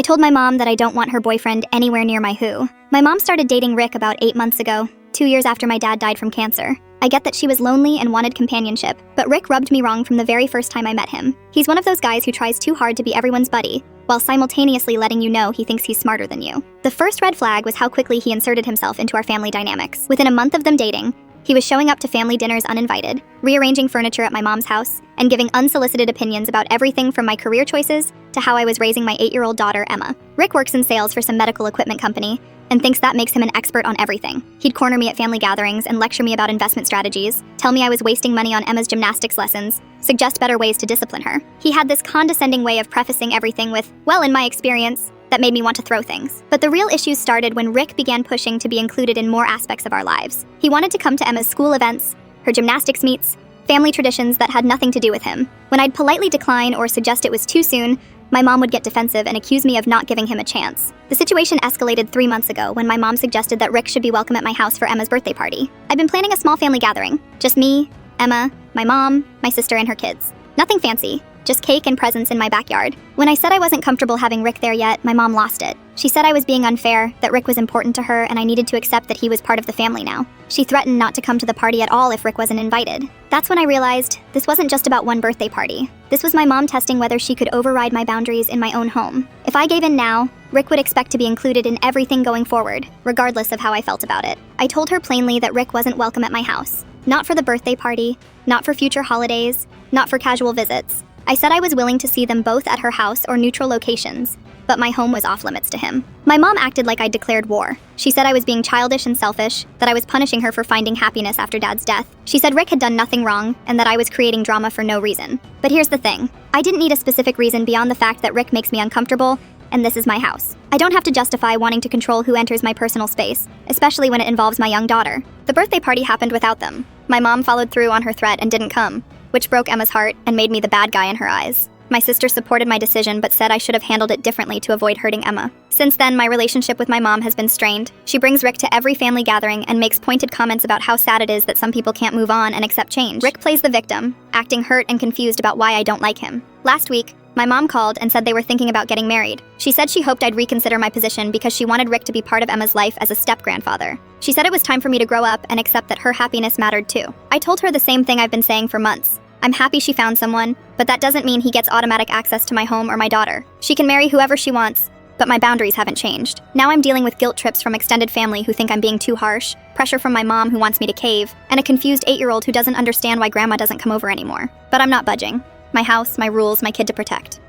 I told my mom that I don't want her boyfriend anywhere near my who. My mom started dating Rick about 8 months ago, 2 years after my dad died from cancer. I get that she was lonely and wanted companionship, but Rick rubbed me wrong from the very first time I met him. He's one of those guys who tries too hard to be everyone's buddy, while simultaneously letting you know he thinks he's smarter than you. The first red flag was how quickly he inserted himself into our family dynamics. Within a month of them dating, he was showing up to family dinners uninvited, rearranging furniture at my mom's house, and giving unsolicited opinions about everything from my career choices to how I was raising my 8-year-old daughter, Emma. Rick works in sales for some medical equipment company and thinks that makes him an expert on everything. He'd corner me at family gatherings and lecture me about investment strategies, tell me I was wasting money on Emma's gymnastics lessons, suggest better ways to discipline her. He had this condescending way of prefacing everything with, "Well, in my experience," that made me want to throw things. But the real issues started when Rick began pushing to be included in more aspects of our lives. He wanted to come to Emma's school events, her gymnastics meets, family traditions that had nothing to do with him. When I'd politely decline or suggest it was too soon, my mom would get defensive and accuse me of not giving him a chance. The situation escalated 3 months ago when my mom suggested that Rick should be welcome at my house for Emma's birthday party. I'd been planning a small family gathering. Just me, Emma, my mom, my sister, and her kids. Nothing fancy, just cake and presents in my backyard. When I said I wasn't comfortable having Rick there yet, my mom lost it. She said I was being unfair, that Rick was important to her, and I needed to accept that he was part of the family now. She threatened not to come to the party at all if Rick wasn't invited. That's when I realized this wasn't just about one birthday party. This was my mom testing whether she could override my boundaries in my own home. If I gave in now, Rick would expect to be included in everything going forward, regardless of how I felt about it. I told her plainly that Rick wasn't welcome at my house. Not for the birthday party, not for future holidays, not for casual visits. I said I was willing to see them both at her house or neutral locations, but my home was off limits to him. My mom acted like I declared war. She said I was being childish and selfish, that I was punishing her for finding happiness after Dad's death. She said Rick had done nothing wrong, and that I was creating drama for no reason. But here's the thing. I didn't need a specific reason beyond the fact that Rick makes me uncomfortable, and this is my house. I don't have to justify wanting to control who enters my personal space, especially when it involves my young daughter. The birthday party happened without them. My mom followed through on her threat and didn't come, which broke Emma's heart and made me the bad guy in her eyes. My sister supported my decision but said I should have handled it differently to avoid hurting Emma. Since then, my relationship with my mom has been strained. She brings Rick to every family gathering and makes pointed comments about how sad it is that some people can't move on and accept change. Rick plays the victim, acting hurt and confused about why I don't like him. Last week, my mom called and said they were thinking about getting married. She said she hoped I'd reconsider my position because she wanted Rick to be part of Emma's life as a step-grandfather. She said it was time for me to grow up and accept that her happiness mattered too. I told her the same thing I've been saying for months. I'm happy she found someone, but that doesn't mean he gets automatic access to my home or my daughter. She can marry whoever she wants, but my boundaries haven't changed. Now I'm dealing with guilt trips from extended family who think I'm being too harsh, pressure from my mom who wants me to cave, and a confused 8-year-old who doesn't understand why grandma doesn't come over anymore. But I'm not budging. My house, my rules, my kid to protect.